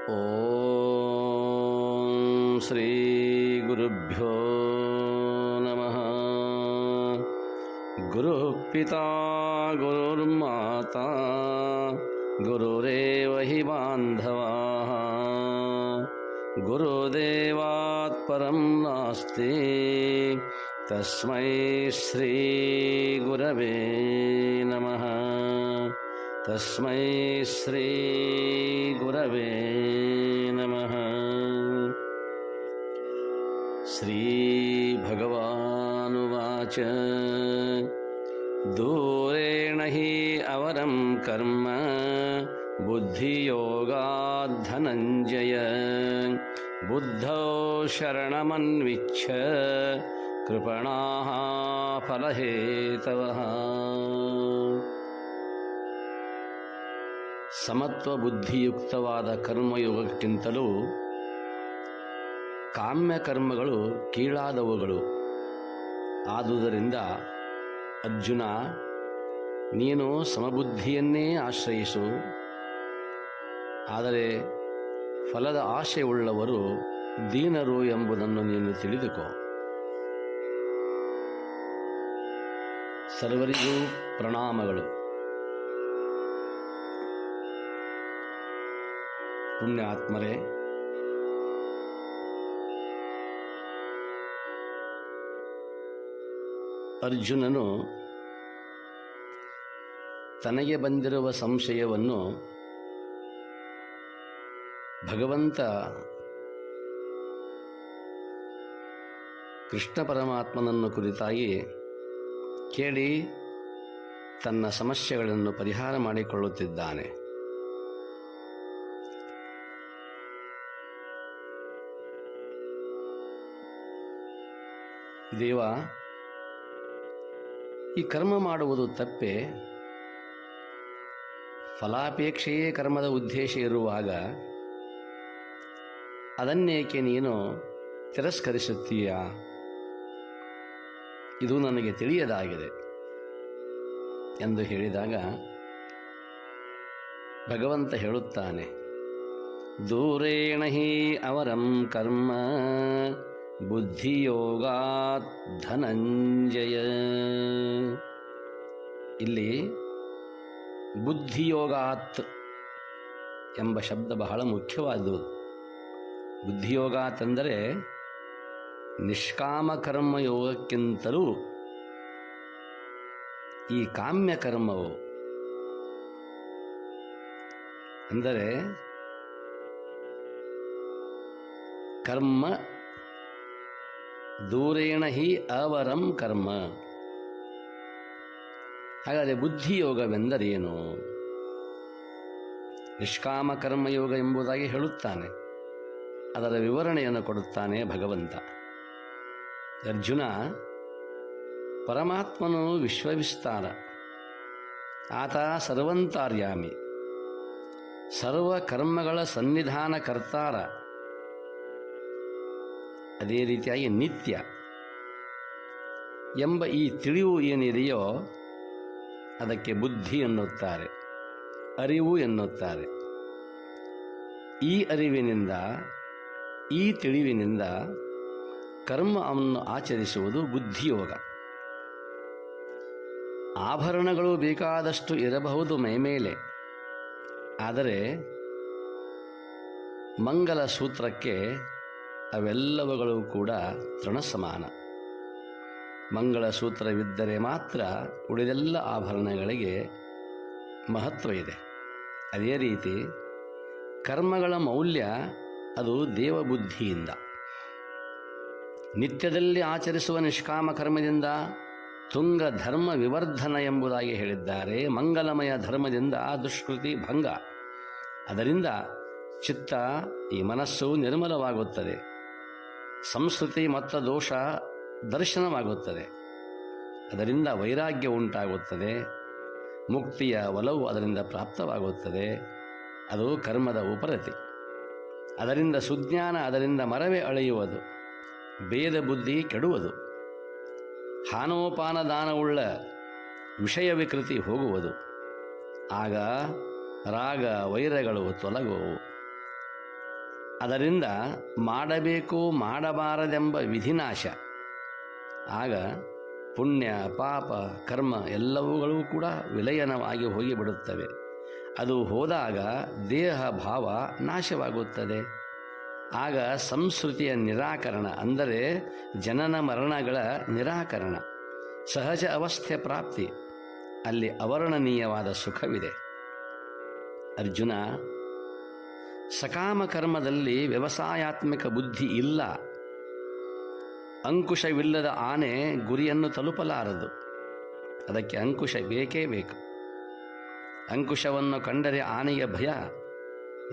ಓಂ ಶ್ರೀ ಗುರುಭ್ಯೋ ನಮಃ. ಗುರು ಪಿತಾ ಗುರುರ್ಮಾತಾ ಗುರುರೇವ ಹಿ ಬಾಂಧವಾಃ. ಗುರುದೇವಾತ್ ಪರಂ ನಾಸ್ತಿ ತಸ್ಮೈ ಶ್ರೀ ಗುರವೇ ನಮಃ. ತಸ್ಮೈ ಶ್ರೀ ಗುರವೇ ನಮಃ. ಶ್ರೀ ಭಗವಾನುವಾಚ ದೂರೇಣ ಹಿ ಅವರಂ ಕರ್ಮ ಬುದ್ಧಿಯೋಗಾದ್ ಧನಂಜಯ. ಬುದ್ಧೌ ಶರಣಮನ್ವಿಚ್ಛ ಕೃಪಣಾಃ ಫಲಹೇತವಃ. ಸಮತ್ವ ಬುದ್ಧಿಯುಕ್ತವಾದ ಕರ್ಮಯೋಗಕ್ಕಿಂತಲೂ ಕಾಮ್ಯ ಕರ್ಮಗಳು ಕೀಳಾದವುಗಳು. ಆದುದರಿಂದ ಅರ್ಜುನ, ನೀನು ಸಮಬುದ್ಧಿಯನ್ನೇ ಆಶ್ರಯಿಸು. ಆದರೆ ಫಲದ ಆಶೆಯುಳ್ಳವರು ದೀನರು ಎಂಬುದನ್ನು ನೀನು ತಿಳಿದುಕೋ. ಸರ್ವರಿಗೂ ಪ್ರಣಾಮಗಳು. ಪುಣ್ಯಾತ್ಮರೇ, ಅರ್ಜುನನು ತನಗೆ ಬಂದಿರುವ ಸಂಶಯವನ್ನು ಭಗವಂತ ಕೃಷ್ಣ ಪರಮಾತ್ಮನನ್ನು ಕುರಿತಾಗಿ ಕೇಳಿ ತನ್ನ ಸಮಸ್ಯೆಗಳನ್ನು ಪರಿಹಾರ ಮಾಡಿಕೊಳ್ಳುತ್ತಿದ್ದಾನೆ. ದೇವ, ಈ ಕರ್ಮ ಮಾಡುವುದು ತಪ್ಪೆ? ಫಲಾಪೇಕ್ಷೆಯೇ ಕರ್ಮದ ಉದ್ದೇಶ ಇರುವಾಗ ಅದನ್ನೇಕೆ ನೀನು ತಿರಸ್ಕರಿಸುತ್ತೀಯಾ? ಇದು ನನಗೆ ತಿಳಿಯದಾಗಿದೆ ಎಂದು ಹೇಳಿದಾಗ ಭಗವಂತ ಹೇಳುತ್ತಾನೆ, ದೂರೇಣ ಹಿ ಅವರಂ ಕರ್ಮ ಬುದ್ಧಿಯೋಗಾತ್ ಧನಂಜಯ. ಇಲ್ಲಿ ಬುದ್ಧಿಯೋಗಾತ್ ಎಂಬ ಶಬ್ದ ಬಹಳ ಮುಖ್ಯವಾದುದು. ಬುದ್ಧಿಯೋಗಾತ್ ಅಂದರೆ ನಿಷ್ಕಾಮ ಕರ್ಮಯೋಗಕ್ಕಿಂತಲೂ ಈ ಕಾಮ್ಯ ಕರ್ಮವು, ಅಂದರೆ ಕರ್ಮ ದೂರೇಣ ಹಿ ಅವರಂ ಕರ್ಮ. ಹಾಗಾದರೆ ಬುದ್ಧಿಯೋಗವೆಂದರೇನು? ನಿಷ್ಕಾಮ ಕರ್ಮಯೋಗ ಎಂಬುದಾಗಿ ಹೇಳುತ್ತಾನೆ. ಅದರ ವಿವರಣೆಯನ್ನು ಕೊಡುತ್ತಾನೆ ಭಗವಂತ. ಅರ್ಜುನ, ಪರಮಾತ್ಮನು ವಿಶ್ವವಿಸ್ತಾರ, ಆತ ಸರ್ವಂತಾರ್ಯಾಮಿ, ಸರ್ವ ಕರ್ಮಗಳ ಸನ್ನಿಧಾನ ಕರ್ತಾರ, ಅದೇ ರೀತಿಯಾಗಿ ನಿತ್ಯ ಎಂಬ ಈ ತಿಳಿವು ಏನಿದೆಯೋ ಅದಕ್ಕೆ ಬುದ್ಧಿ ಎನ್ನುತ್ತಾರೆ, ಅರಿವು ಎನ್ನುತ್ತಾರೆ. ಈ ಅರಿವಿನಿಂದ, ಈ ತಿಳಿವಿನಿಂದ ಕರ್ಮವನ್ನು ಆಚರಿಸುವುದು ಬುದ್ಧಿಯೋಗ. ಆಭರಣಗಳು ಬೇಕಾದಷ್ಟು ಇರಬಹುದು ಮೈಮೇಲೆ, ಆದರೆ ಮಂಗಲ ಸೂತ್ರಕ್ಕೆ ಅವೆಲ್ಲವುಗಳು ಕೂಡ ತೃಣಸಮಾನ. ಮಂಗಳಸೂತ್ರವಿದ್ದರೆ ಮಾತ್ರ ಉಳಿದೆಲ್ಲ ಆಭರಣಗಳಿಗೆ ಮಹತ್ವ ಇದೆ. ಅದೇ ರೀತಿ ಕರ್ಮಗಳ ಮೌಲ್ಯ ಅದು ದೇವಬುದ್ಧಿಯಿಂದ. ನಿತ್ಯದಲ್ಲಿ ಆಚರಿಸುವ ನಿಷ್ಕಾಮ ಕರ್ಮದಿಂದ ತುಂಗ ಧರ್ಮ ವಿವರ್ಧನ ಎಂಬುದಾಗಿ ಹೇಳಿದ್ದಾರೆ. ಮಂಗಲಮಯ ಧರ್ಮದಿಂದ ದುಷ್ಕೃತಿ ಭಂಗ. ಅದರಿಂದ ಚಿತ್ತ, ಈ ಮನಸ್ಸು ನಿರ್ಮಲವಾಗುತ್ತದೆ. ಸಂಸ್ಕೃತಿ ಮತ್ತು ದೋಷ ದರ್ಶನವಾಗುತ್ತದೆ. ಅದರಿಂದ ವೈರಾಗ್ಯ ಉಂಟಾಗುತ್ತದೆ. ಮುಕ್ತಿಯ ಒಲವು ಅದರಿಂದ ಪ್ರಾಪ್ತವಾಗುತ್ತದೆ. ಅದು ಕರ್ಮದ ಉಪರತಿ. ಅದರಿಂದ ಸುಜ್ಞಾನ, ಅದರಿಂದ ಮರವೇ ಅಳೆಯುವುದು, ಭೇದ ಬುದ್ಧಿ ಕೆಡುವುದು, ಹಾನೋಪಾನ ದಾನವುಳ್ಳ ವಿಷಯ ವಿಕೃತಿ ಹೋಗುವುದು. ಆಗ ರಾಗ ವೈರಗಳು ತೊಲಗುವವು. ಅದರಿಂದ ಮಾಡಬೇಕು ಮಾಡಬಾರದೆಂಬ ವಿಧಿನಾಶ. ಆಗ ಪುಣ್ಯ ಪಾಪ ಕರ್ಮ ಎಲ್ಲವುಗಳೂ ಕೂಡ ವಿಲಯನವಾಗಿ ಹೋಗಿಬಿಡುತ್ತವೆ. ಅದು ಹೋದಾಗ ದೇಹ ಭಾವ ನಾಶವಾಗುತ್ತದೆ. ಆಗ ಸಂಸ್ಕೃತಿಯ ನಿರಾಕರಣ, ಅಂದರೆ ಜನನ ಮರಣಗಳ ನಿರಾಕರಣ, ಸಹಜ ಅವಸ್ಥೆ ಪ್ರಾಪ್ತಿ, ಅಲ್ಲಿ ಅವರ್ಣನೀಯವಾದ ಸುಖವಿದೆ. ಅರ್ಜುನ, ಸಕಾಮ ಕರ್ಮದಲ್ಲಿ ವ್ಯವಸಾಯಾತ್ಮಕ ಬುದ್ಧಿ ಇಲ್ಲ. ಅಂಕುಶವಿಲ್ಲದ ಆನೆ ಗುರಿಯನ್ನು ತಲುಪಲಾರದು. ಅದಕ್ಕೆ ಅಂಕುಶ ಬೇಕೇ ಬೇಕು. ಅಂಕುಶವನ್ನು ಕಂಡರೆ ಆನೆಗೆ ಭಯ.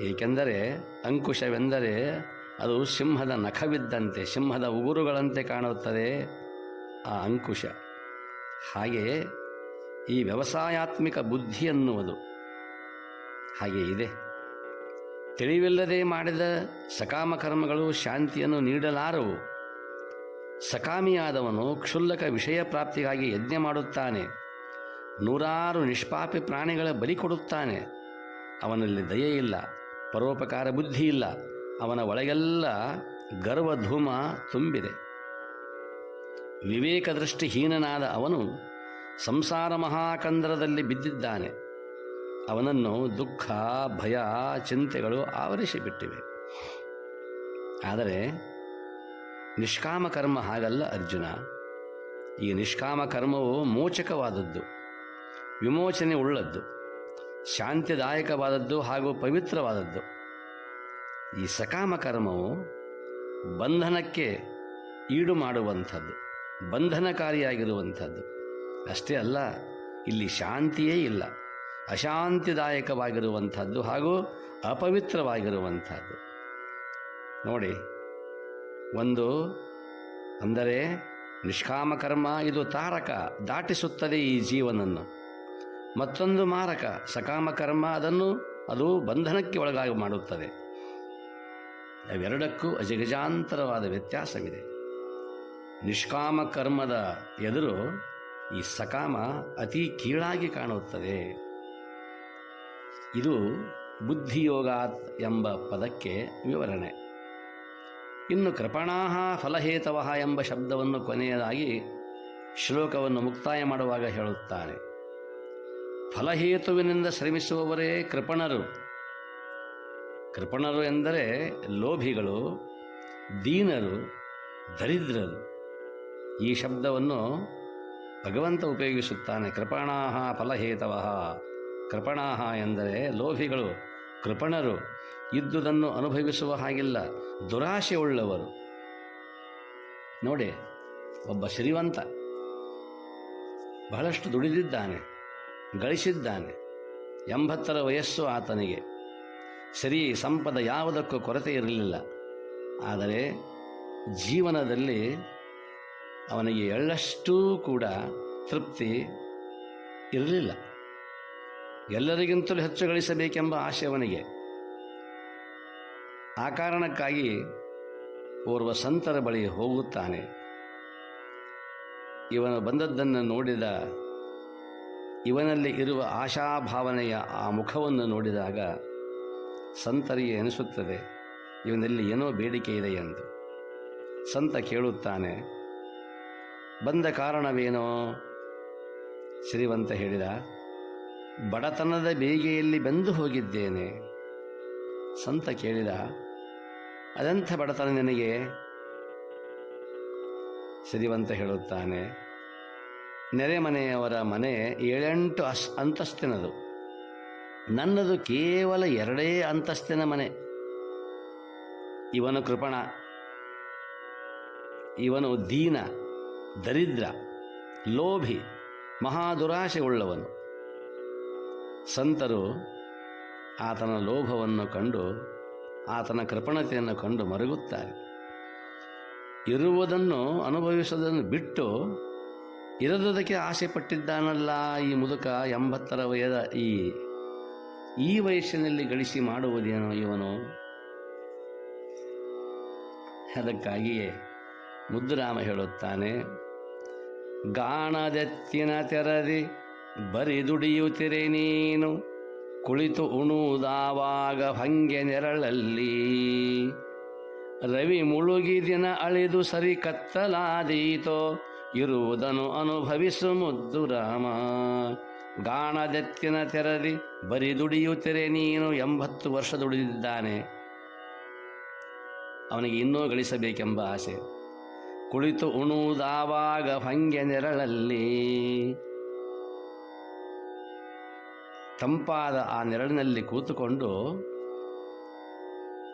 ಏಕೆಂದರೆ ಅಂಕುಶವೆಂದರೆ ಅದು ಸಿಂಹದ ನಖವಿದ್ದಂತೆ, ಸಿಂಹದ ಉಗುರುಗಳಂತೆ ಕಾಣುತ್ತದೆ ಆ ಅಂಕುಶ. ಹಾಗೆಯೇ ಈ ವ್ಯವಸಾಯಾತ್ಮಿಕ ಬುದ್ಧಿ ಅನ್ನುವುದು ಹಾಗೆ ಇದೆ. ತಿಳಿವಿಲ್ಲದೆ ಮಾಡಿದ ಸಕಾಮ ಕರ್ಮಗಳು ಶಾಂತಿಯನ್ನು ನೀಡಲಾರವು. ಸಕಾಮಿಯಾದವನು ಕ್ಷುಲ್ಲಕ ವಿಷಯ ಪ್ರಾಪ್ತಿಗಾಗಿ ಯಜ್ಞ ಮಾಡುತ್ತಾನೆ, ನೂರಾರು ನಿಷ್ಪಾಪಿ ಪ್ರಾಣಿಗಳ ಬಲಿ ಕೊಡುತ್ತಾನೆ. ಅವನಲ್ಲಿ ದಯೆ ಇಲ್ಲ, ಪರೋಪಕಾರ ಬುದ್ಧಿ ಇಲ್ಲ. ಅವನ ಒಳಗೆಲ್ಲ ಗರ್ವಧೂಮ ತುಂಬಿದೆ. ವಿವೇಕದೃಷ್ಟಿಹೀನನಾದ ಅವನು ಸಂಸಾರ ಮಹಾಕಂದರದಲ್ಲಿ ಬಿದ್ದಿದ್ದಾನೆ. ಅವನನ್ನು ದುಃಖ, ಭಯ, ಚಿಂತೆಗಳು ಆವರಿಸಿಬಿಟ್ಟಿವೆ. ಆದರೆ ನಿಷ್ಕಾಮ ಕರ್ಮ ಹಾಗಲ್ಲ ಅರ್ಜುನ. ಈ ನಿಷ್ಕಾಮ ಕರ್ಮವು ಮೋಚಕವಾದದ್ದು, ವಿಮೋಚನೆ ಉಳ್ಳದ್ದು, ಶಾಂತಿದಾಯಕವಾದದ್ದು ಹಾಗೂ ಪವಿತ್ರವಾದದ್ದು. ಈ ಸಕಾಮ ಕರ್ಮವು ಬಂಧನಕ್ಕೆ ಈಡು ಮಾಡುವಂಥದ್ದು, ಬಂಧನಕಾರಿಯಾಗಿರುವಂಥದ್ದು. ಅಷ್ಟೇ ಅಲ್ಲ, ಇಲ್ಲಿ ಶಾಂತಿಯೇ ಇಲ್ಲ, ಅಶಾಂತಿದಾಯಕವಾಗಿರುವಂಥದ್ದು ಹಾಗೂ ಅಪವಿತ್ರವಾಗಿರುವಂಥದ್ದು. ನೋಡಿ, ಒಂದು ಅಂದರೆ ನಿಷ್ಕಾಮ ಕರ್ಮ ಇದು ತಾರಕ, ದಾಟಿಸುತ್ತದೆ ಈ ಜೀವನನ್ನು. ಮತ್ತೊಂದು ಮಾರಕ ಸಕಾಮ ಕರ್ಮ, ಅದು ಬಂಧನಕ್ಕೆ ಒಳಗಾಗಿ ಮಾಡುತ್ತದೆ. ಅವೆರಡಕ್ಕೂ ಅಜಗಜಾಂತರವಾದ ವ್ಯತ್ಯಾಸವಿದೆ. ನಿಷ್ಕಾಮ ಕರ್ಮದ ಎದುರು ಈ ಸಕಾಮ ಅತಿ ಕೀಳಾಗಿ ಕಾಣುತ್ತದೆ. ಇದು ಬುದ್ಧಿಯೋಗಾತ್ ಎಂಬ ಪದಕ್ಕೆ ವಿವರಣೆ. ಇನ್ನು ಕೃಪಣಾಃ ಫಲಹೇತವಃ ಎಂಬ ಶಬ್ದವನ್ನು ಕೊನೆಯದಾಗಿ ಶ್ಲೋಕವನ್ನು ಮುಕ್ತಾಯ ಮಾಡುವಾಗ ಹೇಳುತ್ತಾನೆ. ಫಲಹೇತುವಿನಿಂದ ಶ್ರಮಿಸುವವರೇ ಕೃಪಣರು. ಕೃಪಣರು ಎಂದರೆ ಲೋಭಿಗಳು, ದೀನರು, ದರಿದ್ರರು. ಈ ಶಬ್ದವನ್ನು ಭಗವಂತ ಉಪಯೋಗಿಸುತ್ತಾನೆ. ಕೃಪಣಾಃ ಫಲಹೇತವಃ. ಕೃಪಣಾಃ ಎಂದರೆ ಲೋಭಿಗಳು, ಕೃಪಣರು, ಇದ್ದುದನ್ನು ಅನುಭವಿಸುವ ಹಾಗಿಲ್ಲ, ದುರಾಶೆ ಉಳ್ಳವರು. ನೋಡಿ, ಒಬ್ಬ ಶ್ರೀಮಂತ ಬಹಳಷ್ಟು ದುಡಿದಿದ್ದಾನೆ, ಗಳಿಸಿದ್ದಾನೆ. 80ರ ವಯಸ್ಸು ಆತನಿಗೆ. ಸರಿ, ಸಂಪದ ಯಾವುದಕ್ಕೂ ಕೊರತೆ ಇರಲಿಲ್ಲ. ಆದರೆ ಜೀವನದಲ್ಲಿ ಅವನಿಗೆ ಎಳ್ಳಷ್ಟೂ ಕೂಡ ತೃಪ್ತಿ ಇರಲಿಲ್ಲ. ಎಲ್ಲರಿಗಿಂತಲೂ ಹೆಚ್ಚು ಗಳಿಸಬೇಕೆಂಬ ಆಸೆ ಅವನಿಗೆ. ಆ ಕಾರಣಕ್ಕಾಗಿ ಓರ್ವ ಸಂತರ ಬಳಿ ಹೋಗುತ್ತಾನೆ. ಇವನು ಬಂದದ್ದನ್ನು ನೋಡಿದ, ಇವನಲ್ಲಿ ಇರುವ ಆಶಾಭಾವನೆಯ ಆ ಮುಖವನ್ನು ನೋಡಿದಾಗ ಸಂತರಿಗೆ ಅನಿಸುತ್ತದೆ, ಇವನಲ್ಲಿ ಏನೋ ಬೇಡಿಕೆ ಇದೆ ಎಂದು. ಸಂತ ಕೇಳುತ್ತಾನೆ, ಬಂದ ಕಾರಣವೇನೋ? ಶ್ರೀಮಂತ ಹೇಳಿದ, ಬಡತನದ ಬೇಗೆಯಲ್ಲಿ ಬೆಂದು ಹೋಗಿದ್ದೇನೆ. ಸಂತ ಕೇಳಿದ, ಅದೆಂಥ ಬಡತನ ನಿನಗೆ? ಶ್ರೀಮಂತ ಹೇಳುತ್ತಾನೆ, ನೆರೆಮನೆಯವರ ಮನೆ 7-8 ಅಂತಸ್ತಿನದು, ನನ್ನದು ಕೇವಲ 2 ಅಂತಸ್ತಿನ ಮನೆ. ಇವನು ಕೃಪಣ, ಇವನು ದೀನ, ದರಿದ್ರ, ಲೋಭಿ, ಮಹಾದುರಾಶೆ ಉಳ್ಳವನು. ಸಂತರು ಆತನ ಲೋಭವನ್ನು ಕಂಡು, ಆತನ ಕೃಪಣತೆಯನ್ನು ಕಂಡು ಮರುಗುತ್ತಾರೆ. ಇರುವುದನ್ನು ಅನುಭವಿಸುವುದನ್ನು ಬಿಟ್ಟು ಇರದುದಕ್ಕೆ ಆಸೆ ಪಟ್ಟಿದ್ದಾನಲ್ಲ ಈ ಮುದುಕ. 80ರ ವಯದ ಈ ವಯಸ್ಸಿನಲ್ಲಿ ಗಳಿಸಿ ಮಾಡುವುದೇನೋ ಇವನು. ಅದಕ್ಕಾಗಿಯೇ ಮುದ್ದುರಾಮ ಹೇಳುತ್ತಾನೆ, ಗಾಣದೆತ್ತಿನ ತೆರದಿ ಬರಿದುಡಿಯುತ್ತಿರೆ ನೀನು, ಕುಳಿತು ಉಣುವುದಾವಾಗ ಭಂಗೆ ನೆರಳಲ್ಲಿ ರವಿ ಮುಳುಗಿ ದಿನ ಅಳಿದು ಸರಿ ಕತ್ತಲಾದೀತೋ ಇರುವುದನ್ನು ಅನುಭವಿಸು ಮುದ್ದು ರಾಮ. ಗಾಣದೆತ್ತಿನ ತೆರದಿ ಬರಿ ದುಡಿಯುತ್ತಿರೆ ನೀನು. 80 ವರ್ಷ ದುಡಿದಿದ್ದಾನೆ, ಅವನಿಗೆ ಇನ್ನೂ ಗಳಿಸಬೇಕೆಂಬ ಆಸೆ. ಕುಳಿತು ಉಣುವುದಾವಾಗ ಭಂಗೆ ನೆರಳಲ್ಲಿ, ತಂಪಾದ ಆ ನೆರಳಿನಲ್ಲಿ ಕೂತುಕೊಂಡು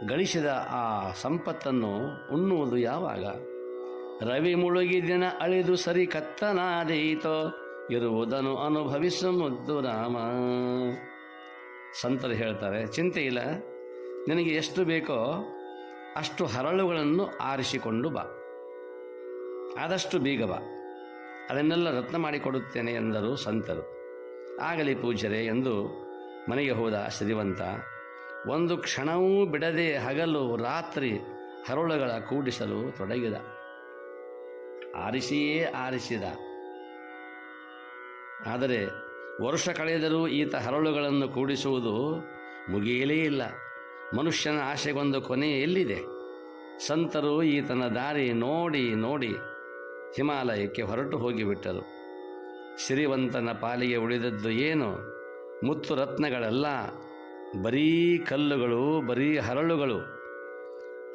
ಗಳಿಸಿದ ಆ ಸಂಪತ್ತನ್ನು ಉಣ್ಣುವುದು ಯಾವಾಗ? ರವಿ ಮುಳುಗಿ ದಿನ ಅಳಿದು ಸರಿ ಕತ್ತನಾದೀತೋ ಇರುವುದನ್ನು ಅನುಭವಿಸು ಮುದ್ದು ರಾಮ. ಸಂತರು ಹೇಳ್ತಾರೆ, ಚಿಂತೆ ಇಲ್ಲ, ನಿನಗೆ ಎಷ್ಟು ಬೇಕೋ ಅಷ್ಟು ಹರಳುಗಳನ್ನು ಆರಿಸಿಕೊಂಡು ಬಾ, ಆದಷ್ಟು ಬೇಗ ಬಾ, ಅದನ್ನೆಲ್ಲ ರತ್ನ ಮಾಡಿಕೊಡುತ್ತೇನೆ ಎಂದರು ಸಂತರು. ಆಗಲಿ ಪೂಜ್ಯರೇ ಎಂದು ಮನೆಗೆ ಹೋದ ಸಿರಿವಂತ. ಒಂದು ಕ್ಷಣವೂ ಬಿಡದೆ ಹಗಲು ರಾತ್ರಿ ಹರಳುಗಳ ಕೂಡಿಸಲು ತೊಡಗಿದ. ಆರಿಸಿಯೇ ಆರಿಸಿದ. ಆದರೆ ವರ್ಷ ಕಳೆದರೂ ಈತ ಹರಳುಗಳನ್ನು ಕೂಡಿಸುವುದು ಮುಗಿಯಲೇ ಇಲ್ಲ. ಮನುಷ್ಯನ ಆಶೆಗೊಂದು ಕೊನೆ ಎಲ್ಲಿದೆ? ಸಂತರು ಈತನ ದಾರಿ ನೋಡಿ ನೋಡಿ ಹಿಮಾಲಯಕ್ಕೆ ಹೊರಟು ಹೋಗಿಬಿಟ್ಟರು. ಸಿರಿವಂತನ ಪಾಲಿಗೆ ಉಳಿದದ್ದು ಏನು? ಮುತ್ತು ರತ್ನಗಳೆಲ್ಲ ಬರೀ ಕಲ್ಲುಗಳು, ಬರೀ ಹರಳುಗಳು.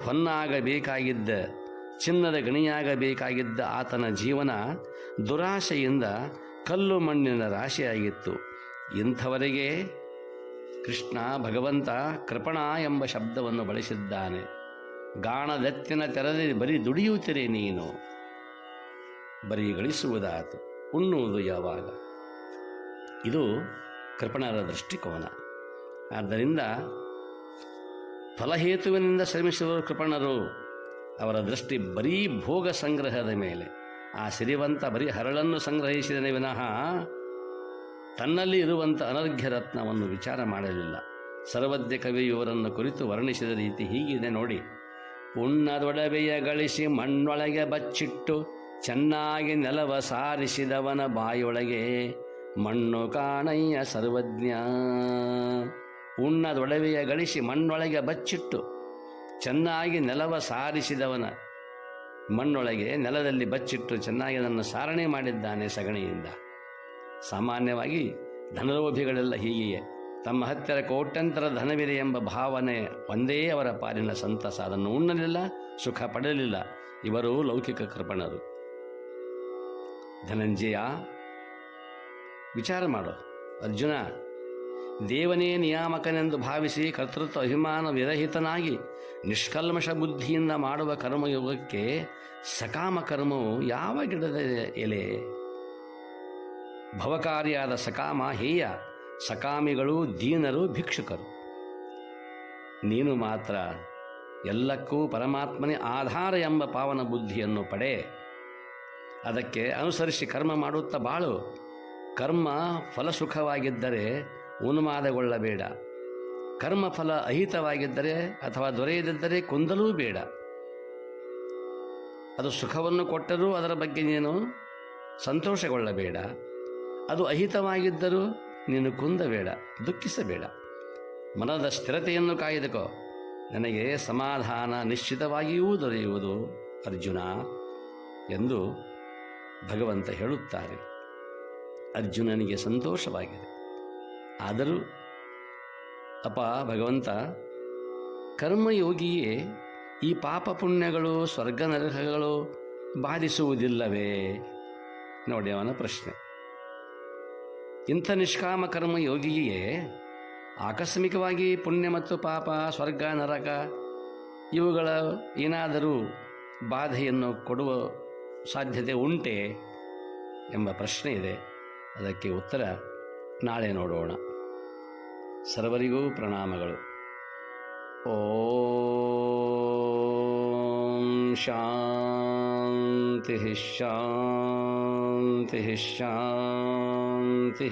ಹೊನ್ನಾಗಬೇಕಾಗಿದ್ದ, ಚಿನ್ನದ ಗಣಿಯಾಗಬೇಕಾಗಿದ್ದ ಆತನ ಜೀವನ ದುರಾಶೆಯಿಂದ ಕಲ್ಲು ಮಣ್ಣಿನ ರಾಶಿಯಾಗಿತ್ತು. ಇಂಥವರೆಗೆ ಕೃಷ್ಣ ಭಗವಂತ ಕೃಪಣ ಎಂಬ ಶಬ್ದವನ್ನು ಬಳಸಿದ್ದಾನೆ. ಗಾಣದೆತ್ತಿನ ತೆರದಿ ಬರೀ ದುಡಿಯುತ್ತೀರಿ ನೀನು. ಬರೀ ಗಳಿಸುವುದಾತು, ಉಣ್ಣುವುದು ಯಾವಾಗ? ಇದು ಕೃಪಣರ ದೃಷ್ಟಿಕೋನ. ಆದ್ದರಿಂದ ಫಲಹೇತುವಿನಿಂದ ಶ್ರಮಿಸುವರು ಕೃಪಣರು. ಅವರ ದೃಷ್ಟಿ ಬರೀ ಭೋಗ ಸಂಗ್ರಹದ ಮೇಲೆ. ಆ ಸಿರಿವಂತ ಬರೀ ಹರಳನ್ನು ಸಂಗ್ರಹಿಸಿದನೇ ವಿನಃ ತನ್ನಲ್ಲಿ ಇರುವಂಥ ಅನರ್ಘ್ಯ ರತ್ನವನ್ನು ವಿಚಾರ ಮಾಡಲಿಲ್ಲ. ಸರ್ವಜ್ಞ ಕವಿಯವರನ್ನು ಕುರಿತು ವರ್ಣಿಸಿದ ರೀತಿ ಹೀಗಿದೆ ನೋಡಿ. ಉಣ್ಣದೊಡವೆಯ ಗಳಿಸಿ ಮಣ್ಣೊಳಗೆ ಬಚ್ಚಿಟ್ಟು ಚೆನ್ನಾಗಿ ನೆಲವ ಸಾರಿಸಿದವನ ಬಾಯೊಳಗೆ ಮಣ್ಣು ಕಾಣಯ್ಯ ಸರ್ವಜ್ಞ. ಉಣ್ಣದೊಡವೆಯ ಗಳಿಸಿ ಮಣ್ಣೊಳಗೆ ಬಚ್ಚಿಟ್ಟು ಚೆನ್ನಾಗಿ ನೆಲವ ಸಾರಿಸಿದವನ, ಮಣ್ಣೊಳಗೆ ನೆಲದಲ್ಲಿ ಬಚ್ಚಿಟ್ಟು ಚೆನ್ನಾಗಿ ಅದನ್ನು ಸಾರಣೆ ಮಾಡಿದ್ದಾನೆ ಸಗಣಿಯಿಂದ. ಸಾಮಾನ್ಯವಾಗಿ ಧನಲೋಭಿಗಳೆಲ್ಲ ಹೀಗೆಯೇ. ತಮ್ಮ ಹತ್ತಿರ ಕೋಟ್ಯಂತರ ಧನವಿದೆ ಎಂಬ ಭಾವನೆ ಒಂದೇ ಅವರ ಪಾಲಿನ ಸಂತಸ. ಅದನ್ನು ಉಣ್ಣಲಿಲ್ಲ, ಸುಖ ಪಡೆಯಲಿಲ್ಲ. ಇವರು ಲೌಕಿಕ ಕೃಪಣರು. ಧನಂಜಯ, ವಿಚಾರ ಮಾಡು. ಅರ್ಜುನ, ದೇವನೇ ನಿಯಾಮಕನೆಂದು ಭಾವಿಸಿ ಕರ್ತೃತ್ವ ಅಭಿಮಾನ ವಿರಹಿತನಾಗಿ ನಿಷ್ಕಲ್ಮಶ ಬುದ್ಧಿಯಿಂದ ಮಾಡುವ ಕರ್ಮಯೋಗಕ್ಕೆ ಸಕಾಮ ಕರ್ಮವು ಯಾವ ಗಿಡದ ಎಲೆ? ಭವಕಾರಿಯಾದ ಸಕಾಮ ಹೇಯ. ಸಕಾಮಿಗಳು ದೀನರು, ಭಿಕ್ಷುಕರು. ನೀನು ಮಾತ್ರ ಎಲ್ಲಕ್ಕೂ ಪರಮಾತ್ಮನೇ ಆಧಾರ ಎಂಬ ಪಾವನ ಬುದ್ಧಿಯನ್ನು ಪಡೆ. ಅದಕ್ಕೆ ಅನುಸರಿಸಿ ಕರ್ಮ ಮಾಡುತ್ತಾ ಬಾಳು. ಕರ್ಮ ಫಲಸುಖವಾಗಿದ್ದರೆ ಉನ್ಮಾದಗೊಳ್ಳಬೇಡ. ಕರ್ಮಫಲ ಅಹಿತವಾಗಿದ್ದರೆ ಅಥವಾ ದೊರೆಯದಿದ್ದರೆ ಕುಂದಲೂ ಬೇಡ. ಅದು ಸುಖವನ್ನು ಕೊಟ್ಟರೂ ಅದರ ಬಗ್ಗೆ ನೀನು ಸಂತೋಷಗೊಳ್ಳಬೇಡ. ಅದು ಅಹಿತವಾಗಿದ್ದರೂ ನೀನು ಕುಂದಬೇಡ, ದುಃಖಿಸಬೇಡ. ಮನದ ಸ್ಥಿರತೆಯನ್ನು ಕಾಯ್ದುಕೋ. ನನಗೆ ಸಮಾಧಾನ ನಿಶ್ಚಿತವಾಗಿಯೂ ದೊರೆಯುವುದು ಅರ್ಜುನ ಎಂದು ಭಗವಂತ ಹೇಳುತ್ತಾರೆ. ಅರ್ಜುನನಿಗೆ ಸಂತೋಷವಾಗಿದೆ. ಆದರೂ ಅಪ್ಪ ಭಗವಂತ, ಕರ್ಮಯೋಗಿಯೇ ಈ ಪಾಪ ಪುಣ್ಯಗಳು, ಸ್ವರ್ಗ ನರಕಗಳು ಬಾಧಿಸುವುದಿಲ್ಲವೇ? ನೋಡಿ ಅವನ ಪ್ರಶ್ನೆ. ಇಂಥ ನಿಷ್ಕಾಮ ಕರ್ಮಯೋಗಿಯೇ ಆಕಸ್ಮಿಕವಾಗಿ ಪುಣ್ಯ ಮತ್ತು ಪಾಪ, ಸ್ವರ್ಗ ನರಕ ಇವುಗಳ ಏನಾದರೂ ಬಾಧೆಯನ್ನು ಕೊಡುವ ಸಾಧ್ಯತೆ ಉಂಟೆ ಎಂಬ ಪ್ರಶ್ನೆ ಇದೆ. ಅದಕ್ಕೆ ಉತ್ತರ ನಾಳೆ ನೋಡೋಣ. ಸರ್ವರಿಗೂ ಪ್ರಣಾಮಗಳು. ಓಂ ಶಾಂತಿ ಶಾಂತಿ ಶಾಂತಿ.